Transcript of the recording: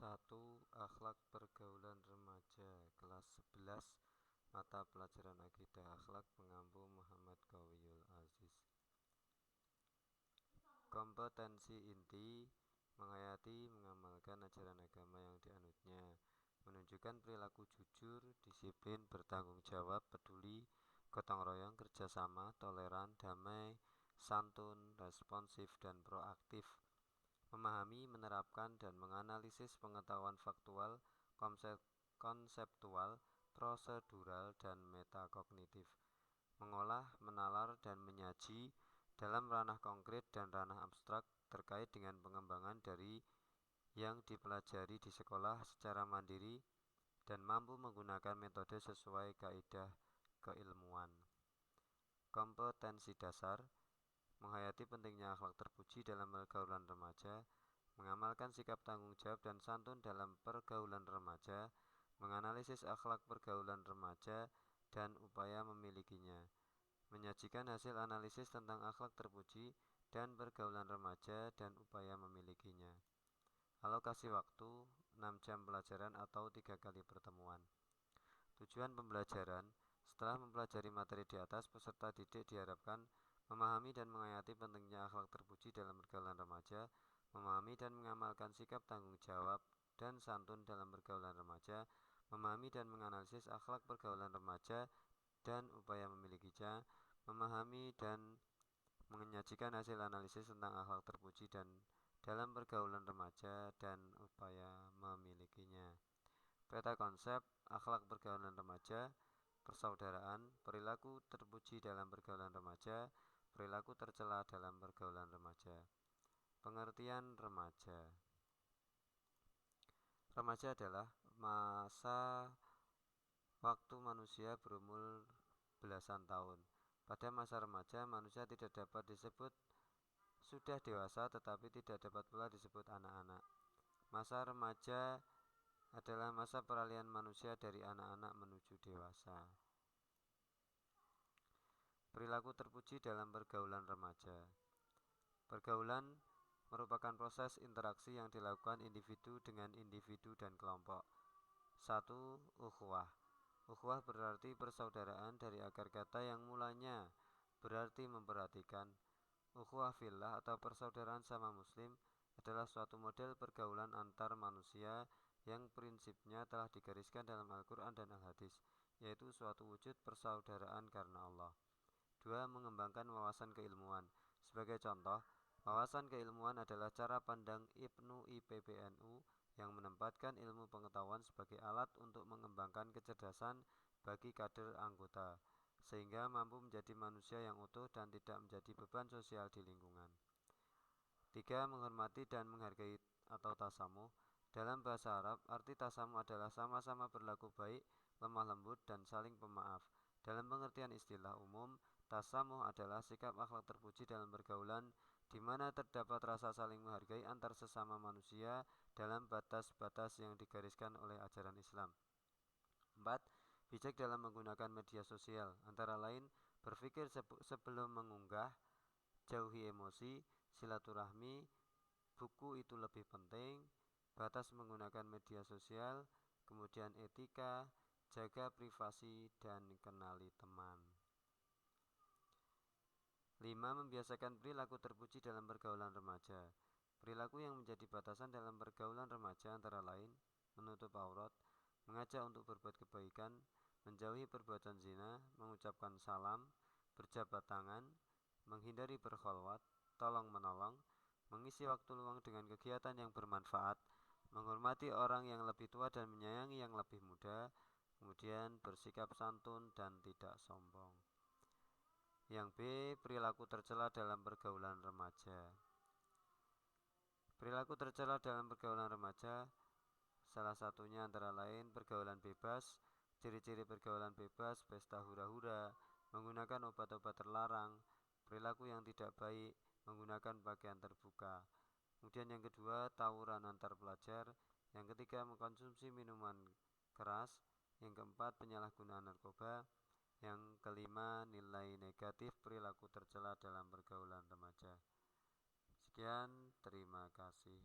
1. Akhlak pergaulan remaja kelas 11 mata pelajaran akidah akhlak pengampu Muhammad Qawiyul Aziz. Kompetensi inti menghayati mengamalkan ajaran agama yang dianutnya, menunjukkan perilaku jujur, disiplin, bertanggung jawab, peduli, gotong royong, kerjasama, toleran, damai, santun, responsif, dan proaktif. Memahami, menerapkan, dan menganalisis pengetahuan faktual, konseptual, prosedural, dan metakognitif. Mengolah, menalar, dan menyaji dalam ranah konkret dan ranah abstrak terkait dengan pengembangan dari yang dipelajari di sekolah secara mandiri dan mampu menggunakan metode sesuai kaidah keilmuan. Kompetensi dasar menghayati pentingnya akhlak terpuji dalam pergaulan remaja, mengamalkan sikap tanggung jawab dan santun dalam pergaulan remaja, menganalisis akhlak pergaulan remaja dan upaya memilikinya, menyajikan hasil analisis tentang akhlak terpuji dan pergaulan remaja dan upaya memilikinya. Alokasi waktu 6 jam pelajaran atau 3 kali pertemuan. Tujuan pembelajaran: setelah mempelajari materi di atas, peserta didik diharapkan memahami dan menghayati pentingnya akhlak terpuji dalam pergaulan remaja, memahami dan mengamalkan sikap tanggung jawab dan santun dalam pergaulan remaja, memahami dan menganalisis akhlak pergaulan remaja dan upaya memilikinya, memahami dan menyajikan hasil analisis tentang akhlak terpuji dan dalam pergaulan remaja dan upaya memilikinya. Peta konsep akhlak pergaulan remaja: persaudaraan, perilaku terpuji dalam pergaulan remaja, perilaku tercela dalam pergaulan remaja. Pengertian remaja. Remaja adalah masa waktu manusia berumur belasan tahun. Pada masa remaja, manusia tidak dapat disebut sudah dewasa, tetapi tidak dapat pula disebut anak-anak. Masa remaja adalah masa peralihan manusia dari anak-anak menuju dewasa. Perilaku terpuji dalam pergaulan remaja. Pergaulan merupakan proses interaksi yang dilakukan individu dengan individu dan kelompok. 1. Ukhuwah. Ukhuwah berarti persaudaraan dari akar kata yang mulanya berarti memperhatikan. Ukhuwah fillah atau persaudaraan sama muslim adalah suatu model pergaulan antar manusia yang prinsipnya telah digariskan dalam Al-Quran dan Al-Hadis, yaitu suatu wujud persaudaraan karena Allah. 2. Mengembangkan wawasan keilmuan. Sebagai contoh, wawasan keilmuan adalah cara pandang Ibnu IPPNU yang menempatkan ilmu pengetahuan sebagai alat untuk mengembangkan kecerdasan bagi kader anggota, sehingga mampu menjadi manusia yang utuh dan tidak menjadi beban sosial di lingkungan. 3. Menghormati dan menghargai atau tasamuh. Dalam bahasa Arab, arti tasamuh adalah sama-sama berlaku baik, lemah lembut, dan saling pemaaf. Dalam pengertian istilah umum, tasamuh adalah sikap akhlak terpuji dalam pergaulan di mana terdapat rasa saling menghargai antar sesama manusia dalam batas-batas yang digariskan oleh ajaran Islam. 4. Bijak dalam menggunakan media sosial, antara lain berpikir sebelum mengunggah, jauhi emosi, silaturahmi, buku itu lebih penting, batas menggunakan media sosial, kemudian etika, jaga privasi, dan kenali teman. 5. Membiasakan perilaku terpuji dalam pergaulan remaja. Perilaku yang menjadi batasan dalam pergaulan remaja antara lain menutup aurat, mengajak untuk berbuat kebaikan, menjauhi perbuatan zina, mengucapkan salam, berjabat tangan, menghindari berkholwat, tolong-menolong, mengisi waktu luang dengan kegiatan yang bermanfaat, menghormati orang yang lebih tua dan menyayangi yang lebih muda, kemudian bersikap santun dan tidak sombong. Yang B. Perilaku tercela dalam pergaulan remaja. Perilaku tercela dalam pergaulan remaja salah satunya antara lain pergaulan bebas. Ciri-ciri pergaulan bebas: pesta hura-hura, menggunakan obat-obat terlarang, perilaku yang tidak baik, menggunakan pakaian terbuka. Kemudian yang kedua, tawuran antar pelajar. Yang ketiga, mengkonsumsi minuman keras. Yang keempat, penyalahgunaan narkoba. Yang kelima, nilai negatif perilaku tercela dalam pergaulan remaja. Sekian, terima kasih.